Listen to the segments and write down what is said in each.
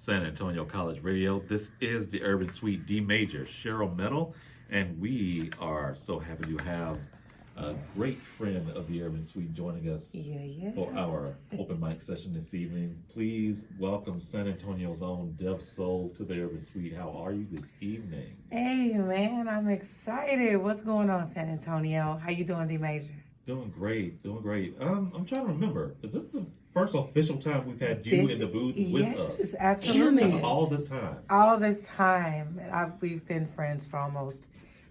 San Antonio College Radio. This is the Urban Suite D Major, Cheryl Metal, and we are so happy to have a great friend of the Urban Suite joining us for our open mic session this evening. Please welcome San Antonio's own DevSoul to the Urban Suite. How are you this evening? Hey man, I'm excited. What's going on, San Antonio? How you doing, D Major? Doing great, doing great. I'm trying to remember. Is this the first official time we've had you in the booth with us? Yes, absolutely. After all this time. All this time. We've been friends for almost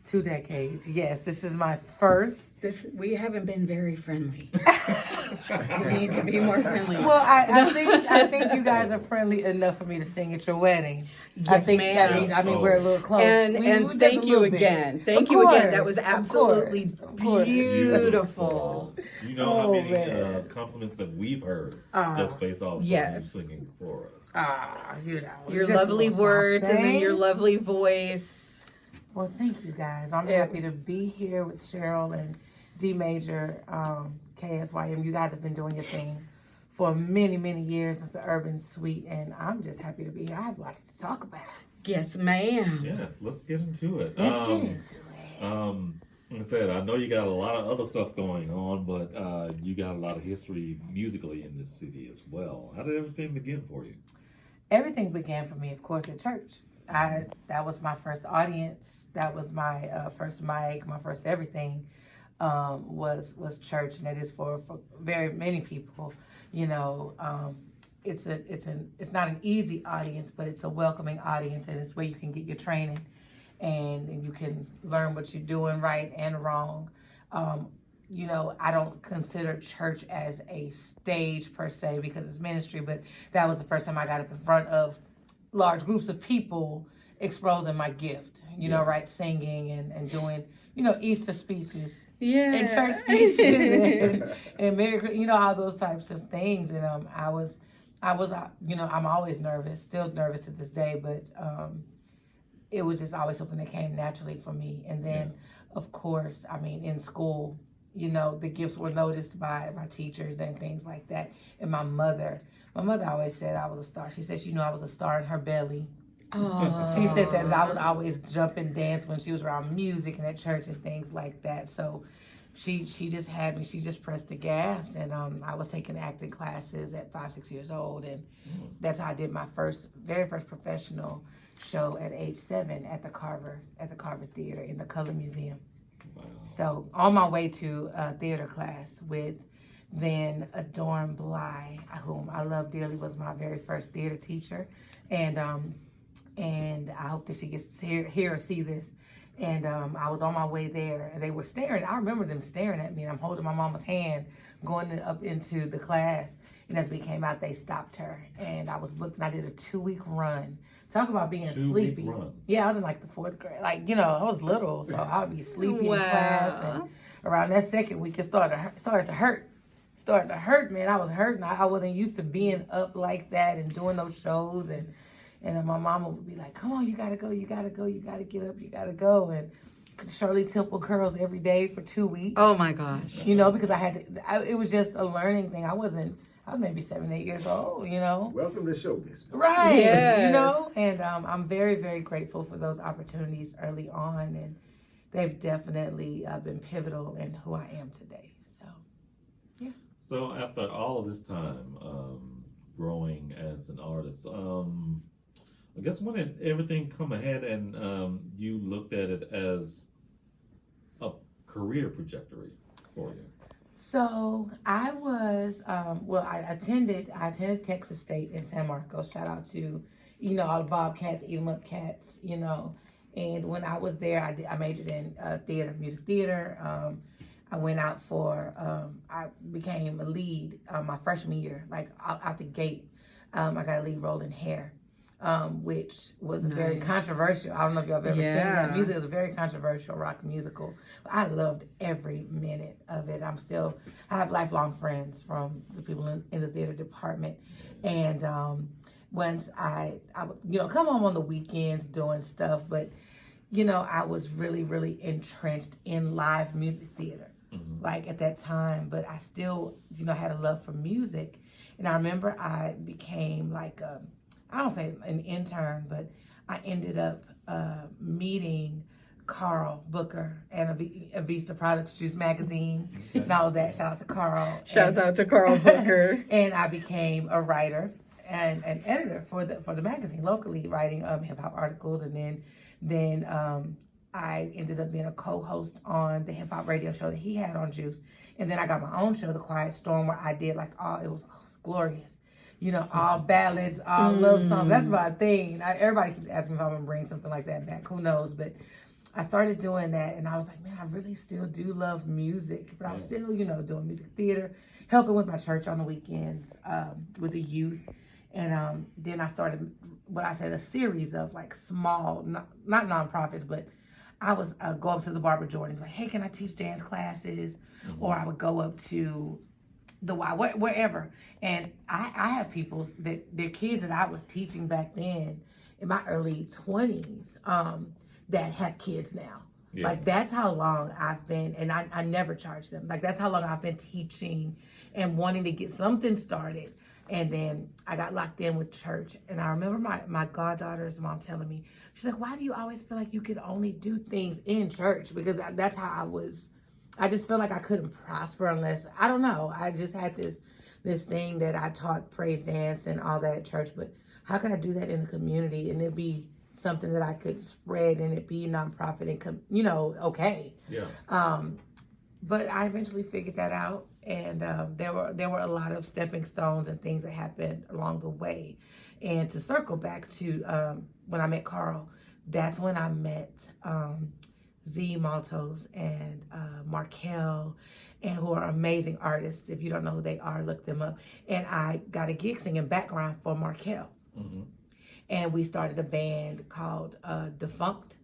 2 decades. Yes, this is my first. We haven't been very friendly. We need to be more friendly. Well, I think you guys are friendly enough for me to sing at your wedding. Yes, I think ma'am. that means we're a little close. And thank you again. Thank you again. That was absolutely beautiful. You know how many compliments that we've heard just based off of you singing for us. Your lovely words and then your lovely voice. Well, thank you guys. I'm happy to be here with Cheryl and D Major, KSYM. You guys have been doing your thing for many, many years at the Urban Suite, and I'm just happy to be here. I have lots to talk about. Yes, ma'am. Yes, let's get into it. Let's get into it. Like I said, I know you got a lot of other stuff going on, but you got a lot of history musically in this city as well. How did everything begin for you? Everything began for me, of course, at church. That was my first audience. That was my first mic, my first everything was church, and it is for very many people. You know, it's not an easy audience, but it's a welcoming audience, and it's where you can get your training, and you can learn what you're doing right and wrong. You know, I don't consider church as a stage per se because it's ministry, but that was the first time I got up in front of large groups of people exposing my gift, you know, right? Singing and doing, you know, Easter speeches and church speeches and Merry, you know, all those types of things. And I was, you know, I'm always nervous, still nervous to this day, but it was just always something that came naturally for me. And then, of course, I mean, in school, you know, the gifts were noticed by my teachers and things like that. And my mother always said I was a star. She said she knew I was a star in her belly. Oh. She said that I was always jumping, dance when she was around music and at church and things like that. So she just had me. She just pressed the gas, and I was taking acting classes at 5-6 years old, and that's how I did my very first professional show at age 7 at the Carver Theater in the Color Museum. Wow. So on my way to theater class with then Adorn Bly, whom I love dearly, was my very first theater teacher, and I hope that she gets to hear or see this. And I was on my way there, and they were staring. I remember them staring at me, and I'm holding my mama's hand going up into the class. And as we came out, they stopped her, and I was booked, and I did a 2-week run. Talk about being sleepy. Run. Yeah, I was in like the 4th grade. Like, you know, I was little, so I would be sleepy in class. And around that 2nd week, it started to hurt. Started to hurt, man. I was hurting. I wasn't used to being up like that and doing those shows. And then my mama would be like, come on, you gotta go, you gotta go, you gotta get up, you gotta go. And Shirley Temple curls every day for 2 weeks. Oh my gosh. You know, because I had to, it was just a learning thing. I was maybe 7, 8 years old, you know. Welcome to show business. Right, yes. You know. And I'm very, very grateful for those opportunities early on. And they've definitely been pivotal in who I am today. So, yeah. So after all of this time growing as an artist, I guess when did everything come ahead and you looked at it as a career trajectory for you? So I was, I attended Texas State in San Marcos. Shout out to, you know, all the Bobcats, Eat 'em Up Cats, you know. And when I was there, I majored in music theater. I went out I became a lead my freshman year, like out the gate. I got a lead role in Hair, which was very controversial. I don't know if y'all have ever seen that. Music is a very controversial rock musical. I loved every minute of it. I have lifelong friends from the people in the theater department. And once I would, you know, come home on the weekends doing stuff, but, you know, I was really, really entrenched in live music theater. Like at that time, but I still, you know, had a love for music. And I remember I became like, I don't say an intern, but I ended up meeting Carl Booker and Avista Products Juice Magazine and all of that. Shout out to Carl. Shouts out to Carl Booker. And I became a writer and an editor for the magazine locally, writing hip hop articles, and then I ended up being a co-host on the hip hop radio show that he had on Juice, and then I got my own show, The Quiet Storm, where I did like it was glorious, all ballads, all love songs. That's my thing. Everybody keeps asking me if I'm gonna bring something like that back. Who knows? But I started doing that, and I was like, man, I really still do love music, but I was still, doing music theater, helping with my church on the weekends with the youth. And then I started what I said, a series of like small, not nonprofits, but I was go up to the Barbara Jordan, like, hey, can I teach dance classes? Mm-hmm. Or I would go up to the Y, wherever. And I have people that their kids that I was teaching back then in my early 20s that have kids now. Yeah. Like, that's how long I've been, and I never charge them. Like, that's how long I've been teaching and wanting to get something started. And then I got locked in with church. And I remember my goddaughter's mom telling me, she's like, why do you always feel like you could only do things in church? Because that's how I was. I just felt like I couldn't prosper unless, I don't know. I just had this thing that I taught praise dance and all that at church. But how could I do that in the community and it be something that I could spread and it be nonprofit and, okay. Yeah. But I eventually figured that out. And there were a lot of stepping stones and things that happened along the way. And to circle back to when I met Carl, that's when I met Z Maltos and Markel, and who are amazing artists. If you don't know who they are, look them up. And I got a gig singing background for Markel. Mm-hmm. And we started a band called Defunct,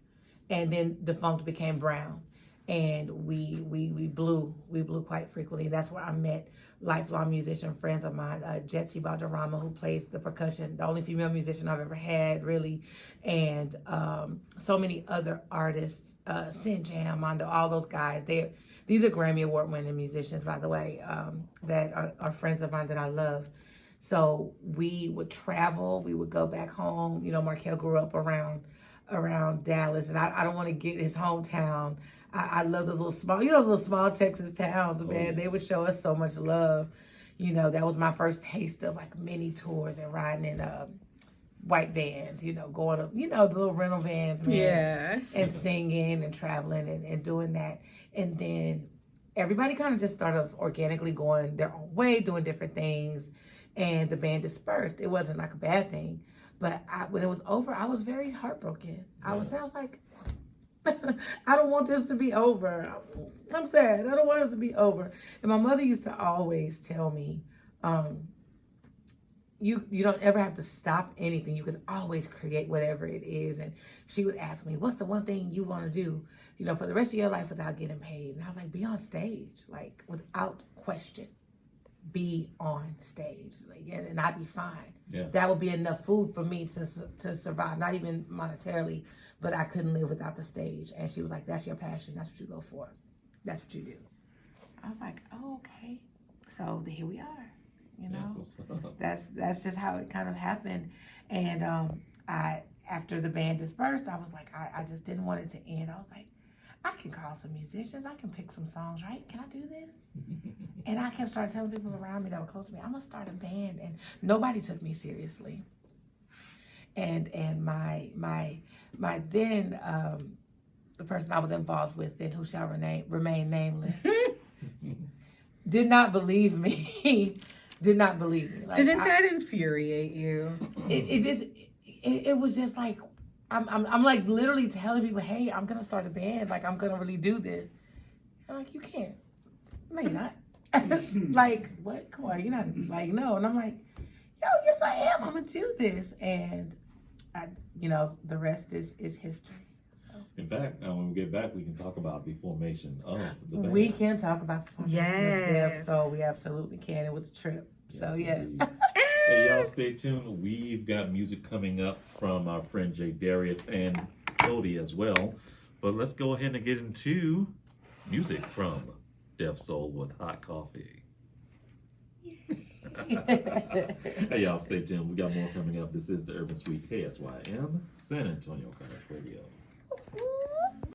and then Defunct became Brown. And we blew quite frequently. That's where I met lifelong musician friends of mine, Jetsi Balderrama, who plays the percussion, the only female musician I've ever had, really, and so many other artists, Sin Jam, Mondo, all those guys. These are Grammy Award-winning musicians, by the way, that are friends of mine that I love. So we would travel, we would go back home. Markel grew up around Dallas, and I don't want to get his hometown. I love those little small Texas towns, man. They would show us so much love. That was my first taste of like mini tours and riding in white vans, going up, the little rental vans, man. Yeah. And singing and traveling and doing that. And then everybody kind of just started organically going their own way, doing different things. And the band dispersed. It wasn't like a bad thing. But when it was over, I was very heartbroken. I was like, I don't want this to be over. I'm sad. I don't want this to be over. And my mother used to always tell me, you don't ever have to stop anything. You can always create whatever it is. And she would ask me, what's the one thing you want to do, for the rest of your life without getting paid? And I was like, be on stage, like without question. Be on stage, and I'd be fine. Yeah. That would be enough food for me to survive, not even monetarily, but I couldn't live without the stage. And she was like, that's your passion. That's what you go for. That's what you do. I was like, oh, okay. So here we are, That's just how it kind of happened. And after the band dispersed, I was like, I just didn't want it to end. I was like, I can call some musicians. I can pick some songs, right? Can I do this? And I kept starting telling people around me that were close to me, I'm going to start a band. And nobody took me seriously. And my then, the person I was involved with then, who shall remain nameless, did not believe me. Like, Didn't that infuriate you? It was just like, I'm like literally telling people, hey, I'm gonna start a band, like I'm gonna really do this. I'm like, you can't. No, you're not. Like, what? Come on, you're not. Like, no. And I'm like, yes I am. I'm gonna do this. And the rest is history. So. In fact, when we get back, we can talk about the formation of the band. We can talk about the formation of DevSoul. We absolutely can. It was a trip. Yes, so yeah. Hey, y'all, stay tuned. We've got music coming up from our friend Jay Darius and Cody as well. But let's go ahead and get into music from DevSoul with Hot Coffee. Hey, y'all, stay tuned. We got more coming up. This is the Urban Suite KSYM, San Antonio College Radio.